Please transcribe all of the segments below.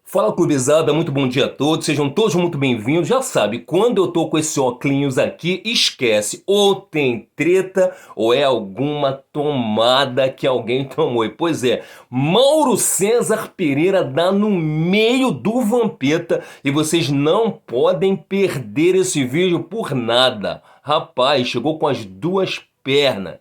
Fala, clubizada, muito bom dia a todos, sejam todos muito bem-vindos. Já sabe, quando eu tô com esse óculos aqui, esquece, ou tem treta ou é alguma tomada que alguém tomou. E pois é, Mauro César Pereira dá no meio do Vampeta e vocês não podem perder esse vídeo por nada. Rapaz, chegou com as duas pernas.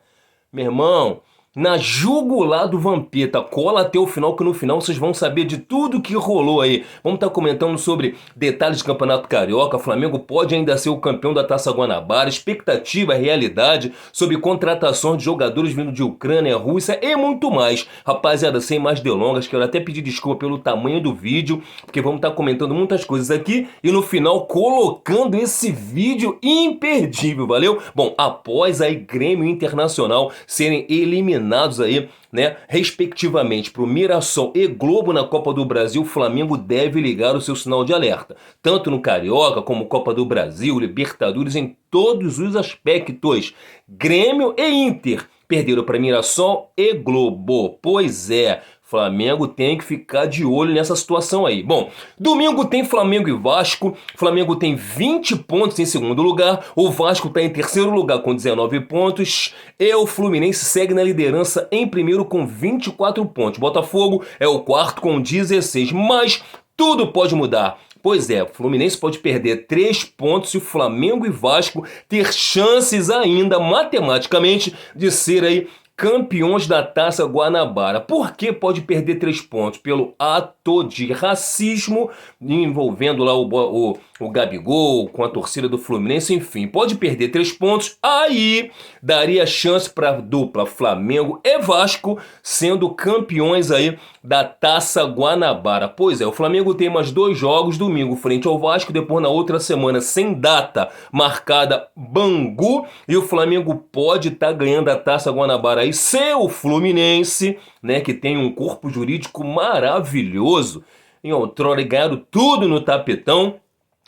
Meu irmão, na jugular do Vampeta, cola até o final, que no final vocês vão saber de tudo que rolou aí. Vamos estar comentando sobre detalhes do Campeonato Carioca, Flamengo pode ainda ser o campeão da Taça Guanabara, expectativa, realidade, sobre contratações de jogadores vindo de Ucrânia, Rússia e muito mais. Rapaziada, sem mais delongas, quero até pedir desculpa pelo tamanho do vídeo, porque vamos estar comentando muitas coisas aqui e no final colocando esse vídeo imperdível, valeu? Bom, após aí Grêmio Internacional serem eliminados aí, né, respectivamente para o Mirassol e Globo na Copa do Brasil, o Flamengo deve ligar o seu sinal de alerta, tanto no Carioca como Copa do Brasil, Libertadores, em todos os aspectos. Grêmio e Inter perderam para Mirassol e Globo. Pois é, Flamengo tem que ficar de olho nessa situação aí. Bom, domingo tem Flamengo e Vasco. Flamengo tem 20 pontos em segundo lugar. O Vasco está em terceiro lugar com 19 pontos. E o Fluminense segue na liderança em primeiro com 24 pontos. Botafogo é o quarto com 16. Mas tudo pode mudar. Pois é, o Fluminense pode perder 3 pontos se o Flamengo e Vasco ter chances ainda, matematicamente, de ser aí campeões da Taça Guanabara. Por que pode perder 3 pontos? Pelo ato de racismo envolvendo lá o Gabigol com a torcida do Fluminense, enfim, pode perder 3 pontos, aí daria chance para a dupla Flamengo e Vasco sendo campeões aí da Taça Guanabara. Pois é, o Flamengo tem mais 2 jogos, domingo frente ao Vasco, depois na outra semana sem data marcada Bangu, e o Flamengo pode estar ganhando a Taça Guanabara aí se o Fluminense, né, que tem um corpo jurídico maravilhoso, em outrora ganharam tudo no tapetão.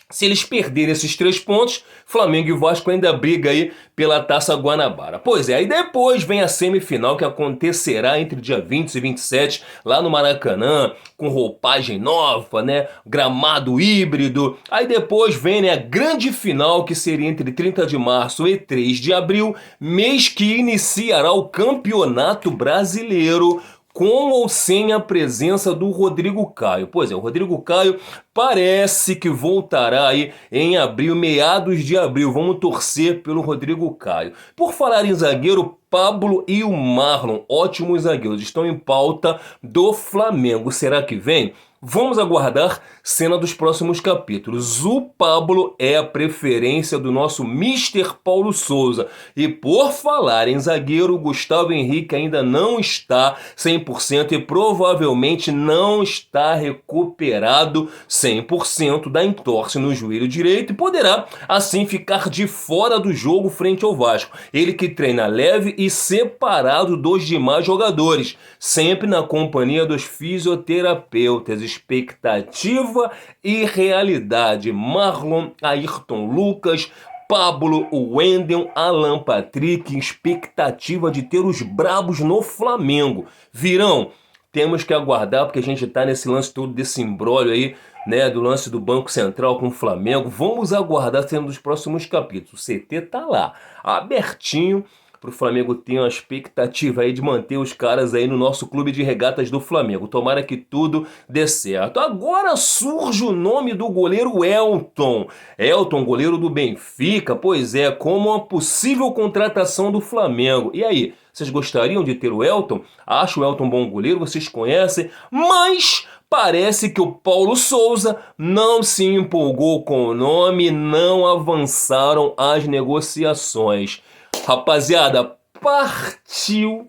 Se eles perderem esses 3 pontos, Flamengo e Vasco ainda briga aí pela Taça Guanabara. Pois é, aí depois vem a semifinal que acontecerá entre dia 20 e 27, lá no Maracanã, com roupagem nova, né? Gramado híbrido. Aí depois vem, né, a grande final que seria entre 30 de março e 3 de abril, mês que iniciará o Campeonato Brasileiro, com ou sem a presença do Rodrigo Caio. Pois é, o Rodrigo Caio parece que voltará aí em abril, meados de abril. Vamos torcer pelo Rodrigo Caio. Por falar em zagueiro, Pablo e o Marlon, ótimos zagueiros, estão em pauta do Flamengo. Será que vem? Vamos aguardar cena dos próximos capítulos. O Pablo é a preferência do nosso Mister Paulo Souza. E por falar em zagueiro, Gustavo Henrique ainda não está 100% e provavelmente não está recuperado 100% da entorse no joelho direito e poderá assim ficar de fora do jogo frente ao Vasco. Ele que treina leve e separado dos demais jogadores, sempre na companhia dos fisioterapeutas. Expectativa e realidade. Marlon, Ayrton Lucas, Pablo, Wendel, Alan Patrick, expectativa de ter os brabos no Flamengo. Virão? Temos que aguardar, porque a gente está nesse lance todo desse imbróglio aí, né, do lance do Banco Central com o Flamengo. Vamos aguardar sendo dos próximos capítulos. O CT tá lá, abertinho, para o Flamengo ter uma expectativa aí de manter os caras aí no nosso clube de regatas do Flamengo. Tomara que tudo dê certo. Agora surge o nome do goleiro Elton. Elton, goleiro do Benfica, pois é, como uma possível contratação do Flamengo. E aí, vocês gostariam de ter o Elton? Acho o Elton um bom goleiro, vocês conhecem, mas parece que o Paulo Souza não se empolgou com o nome, não avançaram as negociações. Rapaziada, partiu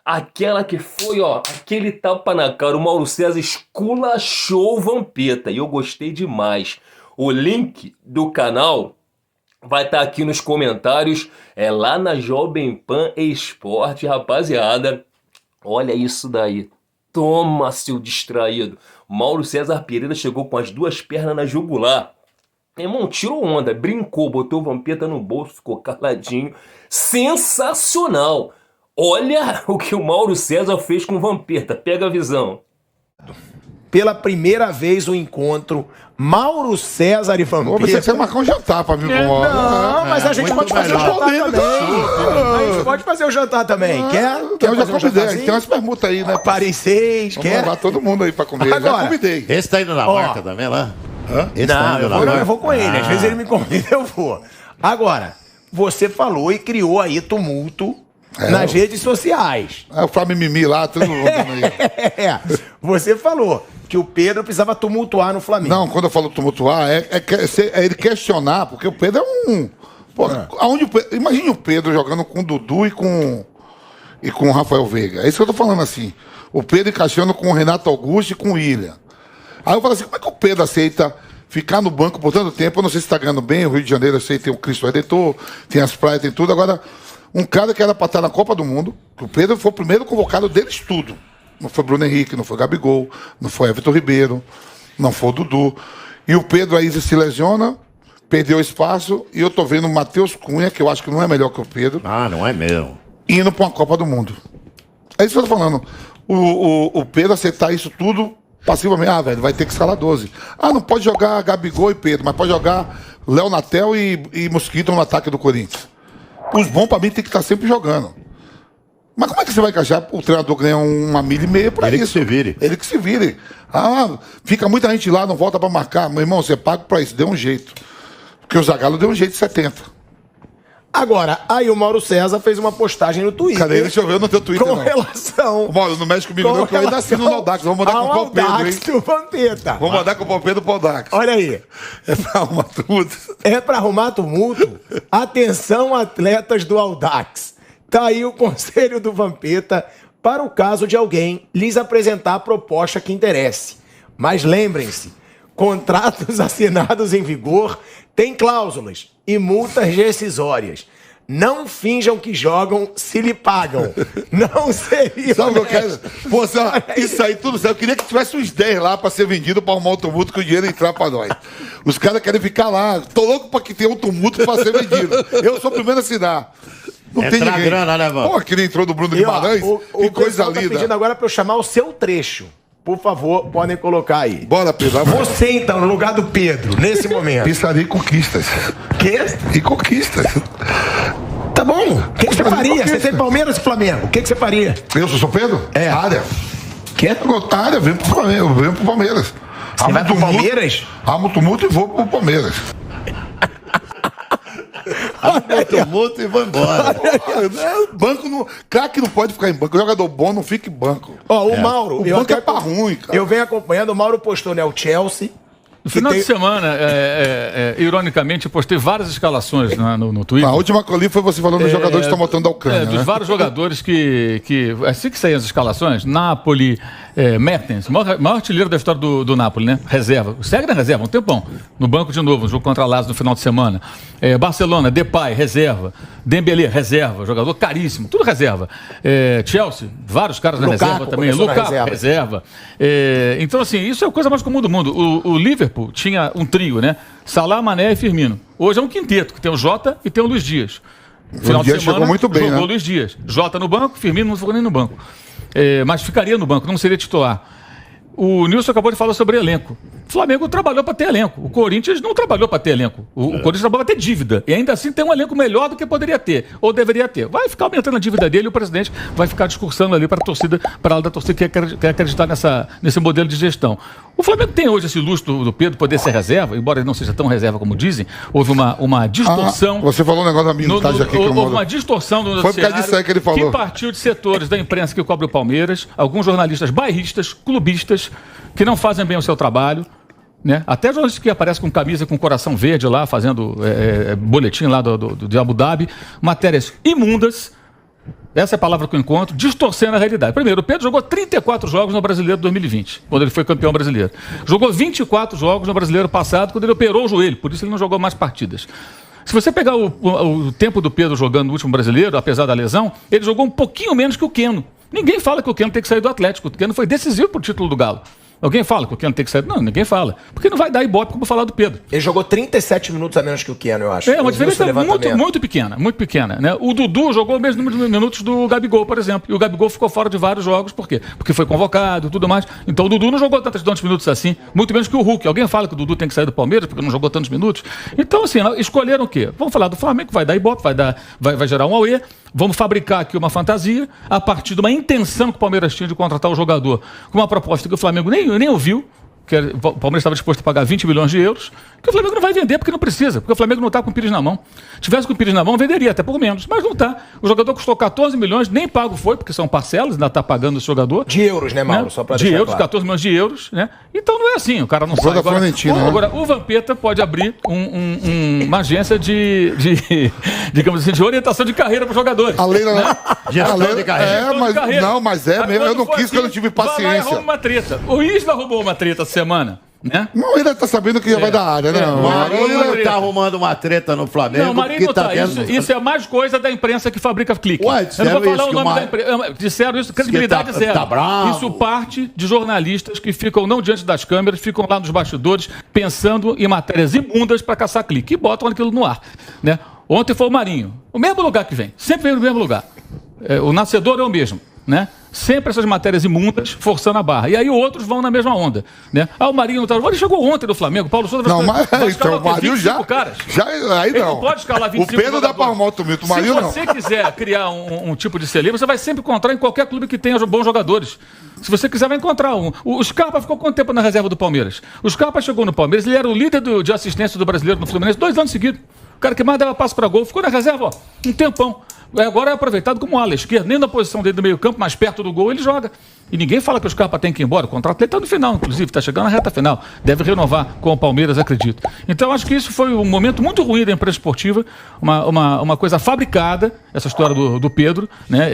aquela que foi, ó, aquele tapa na cara. O Mauro César esculachou o Vampeta e eu gostei demais. O link do canal vai estar aqui nos comentários, é lá na Jovem Pan Esporte, rapaziada. Olha isso daí. Toma, seu distraído. Mauro César Pereira chegou com as 2 pernas na jugular. Irmão, tirou onda, brincou, botou o Vampeta no bolso, ficou caladinho. Sensacional! Olha o que o Mauro César fez com o Vampeta, pega a visão. pela primeira vez o encontro Mauro César e Vampeta. Você quer marcar um jantar pra vir com o Não, mas a gente pode fazer o jantar também. A gente pode fazer o jantar também. Quer eu já convidei. Tem umas permutas aí, né? Paris 6, Vamos levar todo mundo aí pra comer. Agora, já convidei. Esse tá indo na marca também lá? Esse não, tá indo na marca? eu vou com ele. Às vezes ele me convida, eu vou. Agora, você falou e criou aí tumulto nas redes sociais. O Flávio Mimi lá, tudo aí. Você falou que o Pedro precisava tumultuar no Flamengo. Não, quando eu falo tumultuar, é ele questionar, porque o Pedro é um... Pô, imagine o Pedro jogando com o Dudu e com o Rafael Veiga. É isso que eu tô falando assim. O Pedro encaixando com o Renato Augusto e com o William. Aí eu falo assim, como é que o Pedro aceita ficar no banco por tanto tempo? Eu não sei se tá ganhando bem, o Rio de Janeiro eu sei, tem o Cristo Redentor, tem as praias, tem tudo. Agora, um cara que era pra estar na Copa do Mundo, que o Pedro foi o primeiro convocado deles tudo. Não foi Bruno Henrique, não foi Gabigol, não foi Everton Ribeiro, não foi o Dudu. E o Pedro aí se lesiona, perdeu espaço, e eu tô vendo o Matheus Cunha, que eu acho que não é melhor que o Pedro. Não é mesmo. Indo pra uma Copa do Mundo. É isso que eu tô falando. O Pedro aceitar isso tudo passivamente. Velho, vai ter que escalar 12. Não pode jogar Gabigol e Pedro, mas pode jogar Léo Natel e Mosquito no ataque do Corinthians. Os bons pra mim tem que estar sempre jogando. Mas como é que você vai encaixar? O treinador ganha 1,5 milha pra isso. Ele que se vire. Ele que se vire. Fica muita gente lá, não volta pra marcar. Meu irmão, você paga pra isso. Deu um jeito. Porque o Zagallo deu um jeito de 70. Agora, aí o Mauro César fez uma postagem no Twitter. Cadê? Deixa eu ver no teu Twitter, com relação... Mauro, não mexe comigo não, que eu ainda assino no Audax. Vamos mandar com o Pau Pedro, hein? Do Vampeta. Vamos mandar com o Pau Pedro pro Audax. Olha aí. É pra arrumar tumulto. É pra arrumar tumulto? Atenção, atletas do Audax. Tá aí o conselho do Vampeta para o caso de alguém lhes apresentar a proposta que interesse. Mas lembrem-se, contratos assinados em vigor têm cláusulas e multas rescisórias. Não finjam que jogam se lhe pagam. Não seria. Sabe o que eu quero? Pô, isso aí tudo certo. Eu queria que tivesse uns 10 lá pra ser vendido pra arrumar o tumulto que o dinheiro entrar pra nós. Os caras querem ficar lá. Tô louco pra que tenha um tumulto pra ser vendido. Eu sou o primeiro a assinar. Não tem ninguém. Grana, né, mano? Pô, aquele entrou do Bruno Guimarães. Que coisa linda. Tá pedindo agora pra eu chamar o seu trecho. Por favor, podem colocar aí. Bora, Pedro. Você, então, no lugar do Pedro, nesse momento. Pensaria em conquistas. Quê? E conquistas. Tá bom. O que você faria? Você tem Palmeiras e Flamengo. O que você faria? Eu sou Pedro? É. Área. Quê? Área, venho pro Flamengo, venho pro Palmeiras. Você vai pro Palmeiras? Armo tumulto e vou pro Palmeiras. Tumulto e vou embora. Banco não. Craque não pode ficar em banco. Jogador bom não fica em banco. O Mauro. O banco é pra ruim, cara. Eu venho acompanhando. O Mauro postou, né? O Chelsea. No final de semana, ironicamente, eu postei várias escalações no Twitter. A última que eu li foi você falando dos jogadores que estão voltando da Ucrânia. Dos vários jogadores que assim que saíram as escalações, Napoli, Mertens, maior artilheiro da história do Napoli, né? Reserva. Segue na reserva, um tempão. No banco de novo, no jogo contra a Lazio no final de semana. Barcelona, Depay, reserva. Dembélé, reserva. Jogador caríssimo, tudo reserva. Chelsea, vários caras na reserva também. Lukaku, reserva. Então, assim, isso é a coisa mais comum do mundo. O Liverpool tinha um trio, né? Salah, Mané e Firmino. Hoje é um quinteto, que tem o Jota e tem o Luiz Dias. Final de semana chegou muito bem, jogou né? o Luiz Dias. Jota no banco, Firmino não ficou nem no banco. Mas ficaria no banco, não seria titular. O Nilson acabou de falar sobre elenco. O Flamengo trabalhou para ter elenco. O Corinthians não trabalhou para ter elenco. O Corinthians trabalhou para ter dívida. E ainda assim tem um elenco melhor do que poderia ter. Ou deveria ter. Vai ficar aumentando a dívida dele e o presidente vai ficar discursando ali para a torcida, para a da torcida que quer acreditar nesse modelo de gestão. O Flamengo tem hoje esse luxo do Pedro poder ser reserva, embora ele não seja tão reserva como dizem. Houve uma distorção. Você falou um negócio da minutagem aqui. Houve uma distorção do Foi por causa disso aí que ele falou. Que partiu de setores da imprensa que cobre o Palmeiras, alguns jornalistas bairristas, clubistas, que não fazem bem o seu trabalho, né? Até jornalistas que aparecem com camisa com coração verde lá, fazendo boletim lá de Abu Dhabi, matérias imundas, essa é a palavra que eu encontro, distorcendo a realidade. Primeiro, o Pedro jogou 34 jogos no Brasileiro de 2020, quando ele foi campeão brasileiro. Jogou 24 jogos no Brasileiro passado, quando ele operou o joelho, por isso ele não jogou mais partidas. Se você pegar o tempo do Pedro jogando no último Brasileiro, apesar da lesão, ele jogou um pouquinho menos que o Keno. Ninguém fala que o Keno tem que sair do Atlético. O Keno foi decisivo para o título do Galo. Alguém fala que o Keno tem que sair? Não, ninguém fala. Porque não vai dar ibope como falar do Pedro. Ele jogou 37 minutos a menos que o Keno, eu acho. É uma diferença muito pequena, muito pequena. Né? O Dudu jogou o mesmo número de minutos do Gabigol, por exemplo. E o Gabigol ficou fora de vários jogos. Por quê? Porque foi convocado e tudo mais. Então o Dudu não jogou tantos minutos assim, muito menos que o Hulk. Alguém fala que o Dudu tem que sair do Palmeiras porque não jogou tantos minutos. Então, assim, escolheram o quê? Vamos falar do Flamengo, que vai dar ibope, vai gerar um auê. Vamos fabricar aqui uma fantasia a partir de uma intenção que o Palmeiras tinha de contratar o jogador com uma proposta que o Flamengo nem ouviu. Que o Palmeiras estava disposto a pagar 20 milhões de euros, que o Flamengo não vai vender porque não precisa, porque o Flamengo não está com o Pires na mão. Se tivesse com o Pires na mão, venderia até por menos, mas não está. O jogador custou 14 milhões, nem pago foi, porque são parcelas, ainda está pagando esse jogador. De euros, né, Mauro? Só para de euros, claro. 14 milhões de euros, né? Então não é assim, o cara não sai. Agora, o Vampeta pode abrir uma agência digamos assim, de orientação de carreira para os jogadores. A lei não... né? Gestão de carreira. Mas mesmo, eu não quis, porque eu não tive paciência. Vai lá e arruma uma treta. O Isla arrumou uma treta semana. Né? Não, ele tá sabendo que já vai da área, né? O Marinho tá arrumando uma treta no Flamengo. Não, o Marinho não tá. Isso é mais coisa da imprensa que fabrica clique. Ué, eu não vou falar o nome da imprensa. Disseram isso, credibilidade zero. Tá bravo. Isso parte de jornalistas que ficam não diante das câmeras, ficam lá nos bastidores pensando em matérias imundas para caçar clique e botam aquilo no ar. Né? Ontem foi o Marinho. O mesmo lugar que vem. Sempre vem no mesmo lugar. O nascedor é o mesmo. Né? Sempre essas matérias imundas forçando a barra. E aí outros vão na mesma onda. Né? O Marinho não tá. Ele chegou ontem no Flamengo. Paulo Souza vai então, o Marinho já aí ele não pode escalar 25 O Pedro dá para arrumar o Tomito, o Marinho não. Se você quiser criar um tipo de celeiro, você vai sempre encontrar em qualquer clube que tenha bons jogadores. Se você quiser, vai encontrar um. O Scarpa ficou quanto tempo na reserva do Palmeiras? O Scarpa chegou no Palmeiras, ele era o líder de assistência do brasileiro no Fluminense 2 anos seguidos. O cara que mais dava passo para gol, ficou na reserva, um tempão. Agora é aproveitado como ala esquerda, nem na posição dele do meio campo, mais perto do gol, ele joga. E ninguém fala que o Scarpa tem que ir embora. O contrato dele está no final, inclusive, está chegando na reta final. Deve renovar com o Palmeiras, acredito. Então, acho que isso foi um momento muito ruim da imprensa esportiva, uma coisa fabricada, essa história do Pedro. Né?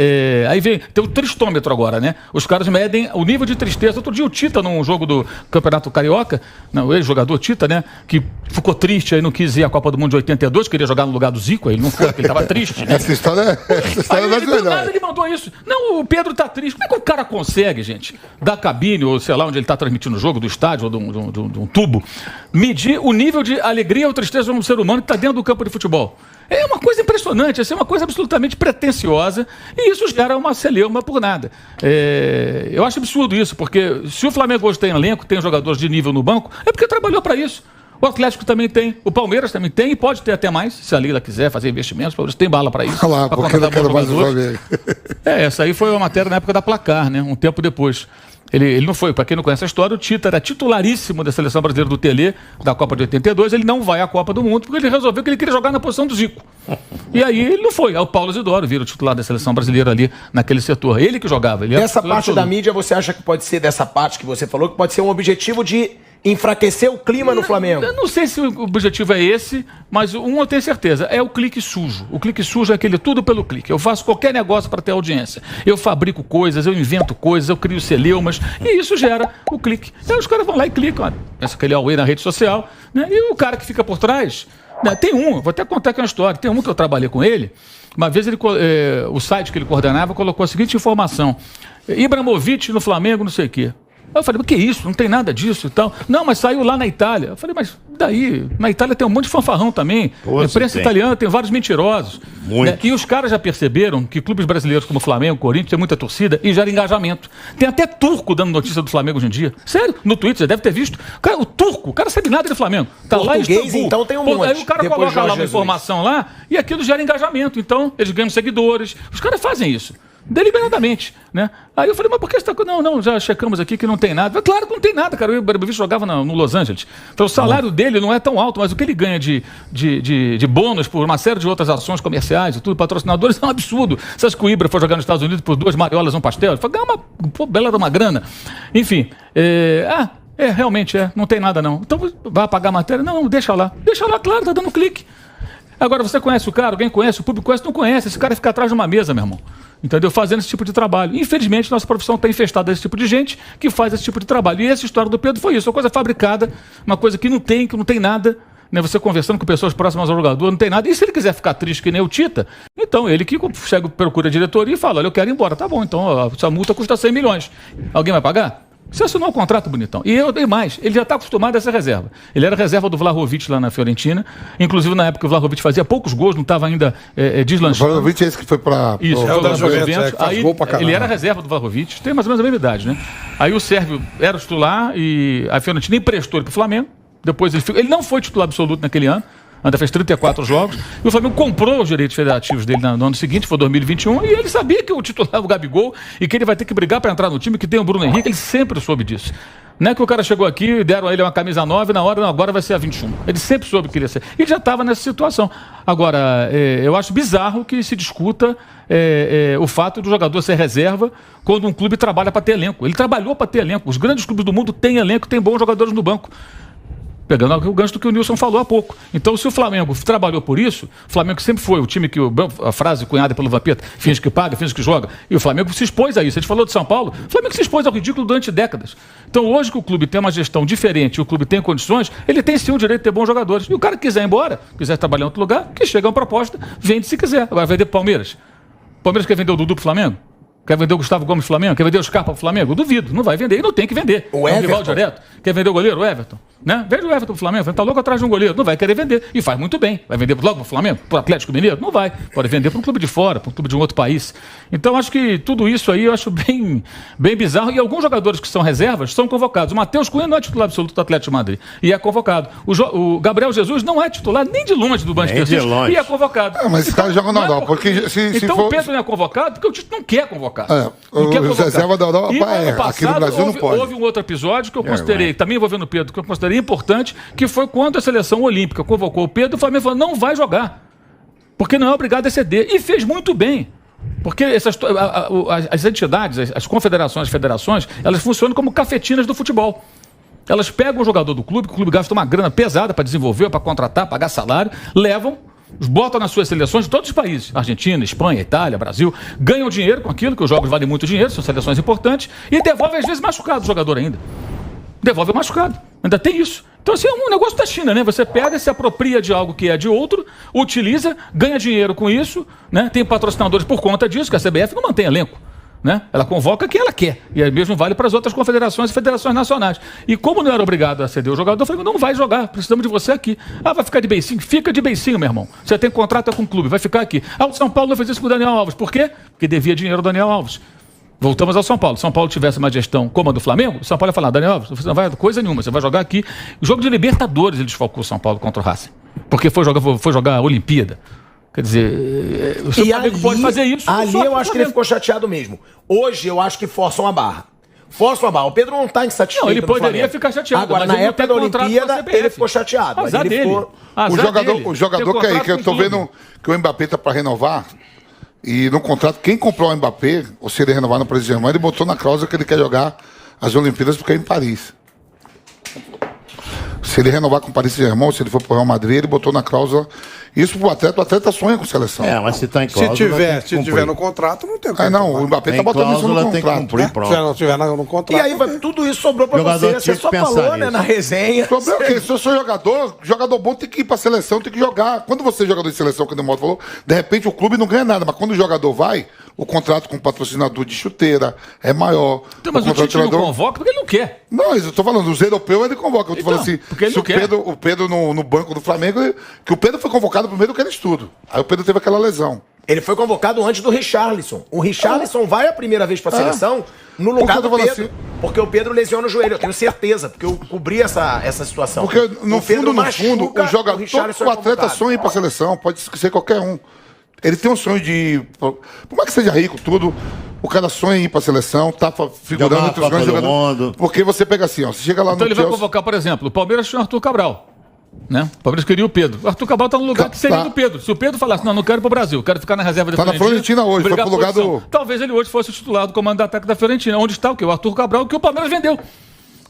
Aí tem o tristômetro agora, né? Os caras medem o nível de tristeza. Outro dia o Tita, num jogo do Campeonato Carioca, o ex-jogador Tita, né? Que ficou triste, aí não quis ir à Copa do Mundo de 82, queria jogar no lugar do Zico, aí ele não foi, porque ele estava triste. Né? Essa história ele mandou isso. Não, o Pedro tá triste. Como é que o cara consegue, gente, da cabine, ou sei lá, onde ele está transmitindo o jogo, do estádio, ou de um tubo, medir o nível de alegria ou tristeza de um ser humano que está dentro do campo de futebol? É uma coisa impressionante, é uma coisa absolutamente pretensiosa, e isso gera uma celeuma por nada. Eu acho absurdo isso, porque se o Flamengo hoje tem elenco, tem jogadores de nível no banco, é porque trabalhou para isso. O Atlético também tem, o Palmeiras também tem, e pode ter até mais, se a Leila quiser fazer investimentos, o Palmeiras tem bala para isso. Lá, porque não quero mais jogadores. Essa aí foi uma matéria na época da Placar, né? Um tempo depois. Ele não foi, para quem não conhece a história, o Tita era titularíssimo da Seleção Brasileira do Tele, da Copa de 82, ele não vai à Copa do Mundo, porque ele resolveu que ele queria jogar na posição do Zico. E aí ele não foi, aí o Paulo Isidoro vira o titular da Seleção Brasileira ali, naquele setor. Ele que jogava. Essa parte da mídia, você acha que pode ser dessa parte que você falou, que pode ser um objetivo de enfraquecer o clima no Flamengo? Eu não sei se o objetivo é esse, mas eu tenho certeza, é o clique sujo. O clique sujo é aquele tudo pelo clique. Eu faço qualquer negócio para ter audiência. Eu fabrico coisas, eu invento coisas, eu crio celeumas, e isso gera o clique. Então os caras vão lá e clicam, pensa que ele é o na rede social, né? E o cara que fica por trás, né? Tem vou até contar aqui uma história, tem um que eu trabalhei com ele, uma vez o site que ele coordenava colocou a seguinte informação: Ibrahimovic no Flamengo, não sei o quê. Eu falei, mas que isso? Não tem nada disso e tal. Não, mas saiu lá na Itália. Eu falei, mas daí? Na Itália tem um monte de fanfarrão também. A imprensa italiana tem vários mentirosos. Né? E os caras já perceberam que clubes brasileiros como Flamengo, Corinthians, tem muita torcida e gera engajamento. Tem até turco dando notícia do Flamengo hoje em dia. Sério, no Twitter, você deve ter visto. Cara, o turco, o cara sabe nada do Flamengo. Tá lá em Istambul. Então tem um monte. Aí o cara coloca lá uma informação lá e aquilo gera engajamento. Então, eles ganham seguidores. Os caras fazem isso. Deliberadamente, né? Aí eu falei, mas por que você tá... Não, já checamos aqui que não tem nada. Claro que não tem nada, cara. O Ibrahimovic jogava no Los Angeles. Então o salário dele não é tão alto, mas o que ele ganha de bônus por uma série de outras ações comerciais e tudo, patrocinadores, é um absurdo. Você acha que o Ibra foi jogar nos Estados Unidos por 2 mariolas, um pastel? Ele falou, bela de uma grana. Enfim, realmente não tem nada não. Então vai apagar a matéria? Não, deixa lá, claro, tá dando clique. Agora, você conhece o cara, alguém conhece, o público conhece, não conhece. Esse cara fica atrás de uma mesa, meu irmão. Entendeu? Fazendo esse tipo de trabalho. Infelizmente, nossa profissão está infestada desse tipo de gente que faz esse tipo de trabalho. E essa história do Pedro foi isso, uma coisa fabricada, uma coisa que não tem nada. Né? Você conversando com pessoas próximas ao jogador, não tem nada. E se ele quiser ficar triste que nem o Tita, então ele que chega, procura a diretoria e fala, olha, eu quero ir embora. Tá bom, então essa multa custa 100 milhões. Alguém vai pagar? Você assinou um contrato bonitão. E eu dei mais. Ele já está acostumado a ser reserva. Ele era reserva do Vlahovic lá na Fiorentina. Inclusive, na época, o Vlahovic fazia poucos gols, não estava ainda deslanchando. O Vlahovic é esse que foi para... Isso, É o da Juventus, Juventus. faz gol pra caramba. Ele era reserva do Vlahovic, tem mais ou menos a mesma idade, né? Aí o Sérvio era titular e a Fiorentina emprestou ele para o Flamengo. Depois ele não foi titular absoluto naquele ano. Ainda fez 34 jogos. E o Flamengo comprou os direitos federativos dele no ano seguinte, foi 2021, e ele sabia que o titular é o Gabigol e que ele vai ter que brigar para entrar no time, que tem o Bruno Henrique, ele sempre soube disso. Não é que o cara chegou aqui e deram a ele uma camisa 9 na hora, não, agora vai ser a 21. Ele sempre soube que ele ia ser. E já estava nessa situação. Agora, eu acho bizarro que se discuta o fato do jogador ser reserva quando um clube trabalha para ter elenco. Ele trabalhou para ter elenco. Os grandes clubes do mundo têm elenco, têm bons jogadores no banco. Pegando o gancho do que o Nilson falou há pouco. Então, se o Flamengo trabalhou por isso, o Flamengo sempre foi o time que, a frase cunhada pelo Vampeta, finge que paga, finge que joga, e o Flamengo se expôs a isso. A gente falou de São Paulo, o Flamengo se expôs ao ridículo durante décadas. Então, hoje que o clube tem uma gestão diferente e o clube tem condições, ele tem sim o direito de ter bons jogadores. E o cara que quiser ir embora, quiser trabalhar em outro lugar, que chega uma proposta, vende se quiser. Agora, vender pro Palmeiras. O Palmeiras quer vender o Dudu pro Flamengo? Quer vender o Gustavo Gomes pro Flamengo? Quer vender o Scarpa pro Flamengo? Duvido, não vai vender e não tem que vender. O é um rival Everton. direto. Quer vender o goleiro? O Everton. Né? Vende o Everton pro Flamengo. Tá louco atrás de um goleiro. Não vai querer vender. E faz muito bem. Vai vender logo pro Flamengo? Pro Atlético Mineiro? Não vai. Pode vender para um clube de fora, para um clube de um outro país. Então, acho que tudo isso aí eu acho bem bizarro. E alguns jogadores que são reservas são convocados. O Matheus Cunha não é titular absoluto do Atlético de Madrid. E é convocado. O Gabriel Jesus não é titular nem de longe do Manchester Nem de City. longe. E é convocado. mas esse cara joga na Não é Europa. Porque se então for... o Pedro não é convocado porque o Tite não quer convocar. o Não quer convocar. reserva da Europa E, ano aqui no passado, Brasil não pode. Houve um outro episódio que eu considerei, também envolvendo o Pedro, que eu considerei importante, que foi quando a seleção olímpica convocou o Pedro, o Flamengo falou, não vai jogar, porque não é obrigado a ceder. E fez muito bem. Porque as entidades, as confederações, as federações, elas funcionam como cafetinas do futebol. Elas pegam o jogador do clube, que o clube gasta uma grana pesada para desenvolver, para contratar, pagar salário, levam, botam nas suas seleções de todos os países, Argentina, Espanha, Itália, Brasil, ganham dinheiro com aquilo, que os jogos valem muito dinheiro, são seleções importantes, e devolvem às vezes machucado o jogador ainda. Devolve machucado. Ainda tem isso. Então, assim, é um negócio da China, né? Você pega, se apropria de algo que é de outro, utiliza, ganha dinheiro com isso, né? Tem patrocinadores por conta disso, que a CBF não mantém elenco. Né? Ela convoca quem ela quer. E aí mesmo vale para as outras confederações e federações nacionais. E como não era obrigado a ceder o jogador, eu falei, não vai jogar, precisamos de você aqui. Ah, vai ficar de beicinho? Fica de beicinho, meu irmão. Você tem contrato com o clube, vai ficar aqui. Ah, o São Paulo não fez isso com o Daniel Alves. Por quê? Porque devia dinheiro ao Daniel Alves. Voltamos ao São Paulo. Se São Paulo tivesse uma gestão como a do Flamengo, o São Paulo ia falar, Daniel Alves, você não vai coisa nenhuma, você vai jogar aqui. O jogo de Libertadores ele desfalcou o São Paulo contra o Racing. Porque foi jogar a Olimpíada. Quer dizer, o Flamengo pode fazer isso. Ali eu acho que ele ficou chateado mesmo. Hoje eu acho que forçam a barra. Forçam a barra. O Pedro não está insatisfeito. Não, ele no poderia Flamengo. ficar chateado. Agora, mas na ele não época tem da contrato com a Olimpíada, CBF. ele ficou chateado. Azar Ele dele. ficou... Azar dele. O jogador Tem que contrato eu tô com o clube. vendo que o Mbappé tá para renovar. E no contrato, quem comprou o Mbappé, ou se ele renovar no Paris Saint-Germain, ele botou na cláusula que ele quer jogar as Olimpíadas porque é em Paris. Se ele renovar com o Paris Saint-Germain, ou se ele for pro Real Madrid, ele botou na cláusula. Isso pro atleta, o atleta sonha com seleção. Mas se tá em Se cláusula, tiver, tem que cumprir. no contrato, não tem o que Não, o Mbappé tá Tem botando isso no cláusula, tem que contrato. cumprir, Né? pronto. Se não tiver no contrato. E aí tudo isso sobrou pra Jogador você. Você tinha que só pensar falou, né, nisso. na resenha. O problema é que se eu sou jogador bom tem que ir pra seleção, tem que jogar. Quando você é jogador de seleção, como o Moto falou, de repente o clube não ganha nada, mas quando o jogador vai, o contrato com o patrocinador de chuteira é maior. Então, mas o Tite não convoca porque ele não quer. Não, eu tô falando, os europeus ele convoca. Eu tô Então, falando assim, porque ele se não o quer. Pedro no banco do Flamengo, que o Pedro foi convocado primeiro que ele estudo. Aí o Pedro teve aquela lesão. Ele foi convocado antes do Richarlison. O Richarlison vai a primeira vez pra seleção no lugar Porque eu do tô falando Pedro. assim- Porque o Pedro lesiona o joelho, eu tenho certeza. Porque eu cobri essa situação. Porque no O Pedro fundo, machuca, o jogador, Richarlison o é atleta convocado. sonha ir pra seleção, pode ser qualquer um. Ele tem um sonho de. Por mais que seja rico, tudo, o cara sonha em ir pra seleção, tá figurando Jogar entre os a Copa grandes do jogadores. Mundo. Porque você pega assim, ó, você chega lá Então no ele vai Chelsea. convocar, por exemplo, o Palmeiras tinha o Arthur Cabral. Né? O Palmeiras queria o Pedro. O Arthur Cabral está no lugar que seria Tá. do Pedro. Se o Pedro falasse, não quero ir para o Brasil, quero ficar na reserva da Tá na Fiorentina hoje, foi brigar pro lugar por posição. do- Talvez ele hoje fosse o titular do comando de ataque da Fiorentina. Onde está o quê? O Arthur Cabral, que o Palmeiras vendeu.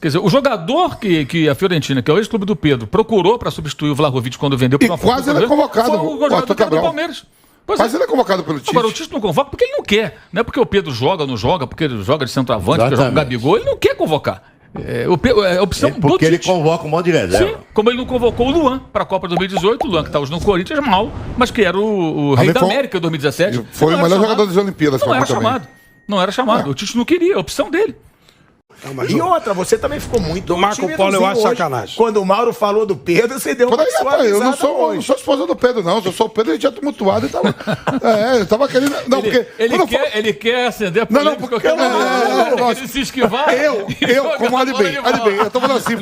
Quer dizer, o jogador que a Fiorentina, que é o ex-clube do Pedro, procurou para substituir o Vlahovic quando vendeu E para quase ele é convocado, foi o o jogador Arthur que era do Cabral. Palmeiras. Pois Mas ele é convocado pelo Tite. Agora, o Tite não convoca porque ele não quer. Não é porque o Pedro joga ou não joga, porque ele joga de centroavante, porque joga o Exatamente. Gabigol. Ele não quer convocar. É a opção do Porque ele Tite. convoca um monte de reserva. Sim, como ele não convocou o Luan para a Copa 2018, o Luan que está hoje no Corinthians mal, mas que era o rei Também da foi- América em 2017. Foi o Não era melhor chamado. jogador das Olimpíadas, Não era também. chamado. Não era chamado. O Tite não queria, a opção dele. mas E não. outra, você também ficou muito Do Marco timidozinho Polo eu acho hoje. sacanagem. Quando o Mauro falou do Pedro, você deu uma Peraí, rapaz, eu não sou, hoje. não sou esposa do Pedro, não. Se eu sou o Pedro, ele tinha tumultuado e tava. eu tava querendo. Não, porque. Ele quer acender a Não, não, polêmica porque a qualquer momento, não, ele se esquivar. Eu, como olha bem, eu tô falando assim,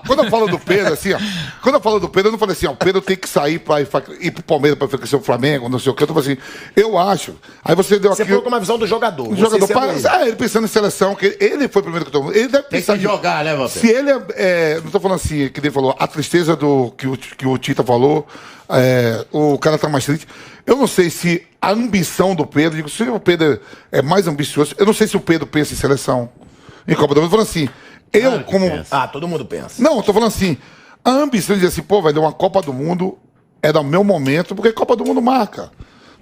quando eu falo do Pedro, assim, ó, quando eu falo do Pedro, eu não falei assim, ó, o Pedro tem que sair pra ir pro Palmeiras pra enfraquecer o Flamengo, não sei o que, eu tô falando assim, eu acho. Aí você deu Você aqui. falou com uma visão do jogador. O jogador, Você sendo ele pensando em seleção, que ele foi o primeiro que tomou. Ele deve Tem pensar que jogar, né, Vampeta? Se ele não tô falando assim, que ele falou, a tristeza do que o Tita falou, o cara tá mais triste. Eu não sei se a ambição do Pedro, digo, se o Pedro é mais ambicioso, eu não sei se o Pedro pensa em seleção, em Copa do Mundo. Eu tô falando assim, eu como. Ah, todo mundo pensa. Não, eu tô falando assim, a ambição de dizer assim, pô, velho, uma Copa do Mundo é do meu momento, porque Copa do Mundo marca.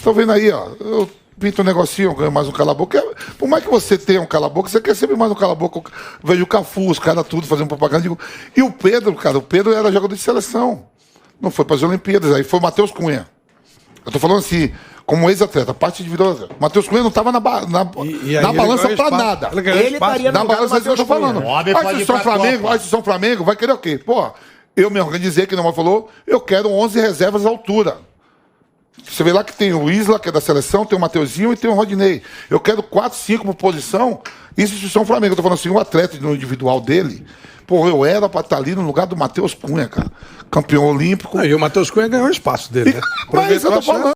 Tô vendo aí, ó, eu pinto um negocinho, ganho mais um cala-boca. Por mais que você tenha um cala-boca, você quer sempre mais um cala-boca. Vejo o Cafu, os caras tudo fazendo propaganda. Digo, e o Pedro, cara, o Pedro era jogador de seleção. Não foi para as Olimpíadas, aí foi o Matheus Cunha. Eu tô falando assim, como ex-atleta, parte individual. Matheus Cunha não tava na aí balança ele pra ganhou nada. espaço. Ele ganhou Ele espaço. estaria Na no lugar do balança é isso que eu tô Matheus falando. Cunha. O homem A pode ir instituição pra Flamengo, Copa. a instituição Flamengo vai querer o quê? Pô, eu me organizei, que não falou, eu quero 11 reservas à altura. Você vê lá que tem o Isla, que é da seleção, tem o Mateuzinho e tem o Rodinei. Eu quero 4, 5 por posição. Isso é instituição Flamengo. Eu tô falando assim, o atleta no individual dele, pô, eu era pra estar ali no lugar do Matheus Cunha, cara. Campeão olímpico. E o Matheus Cunha ganhou o espaço dele, né? Mas eu tô Aproveitou a chance. falando.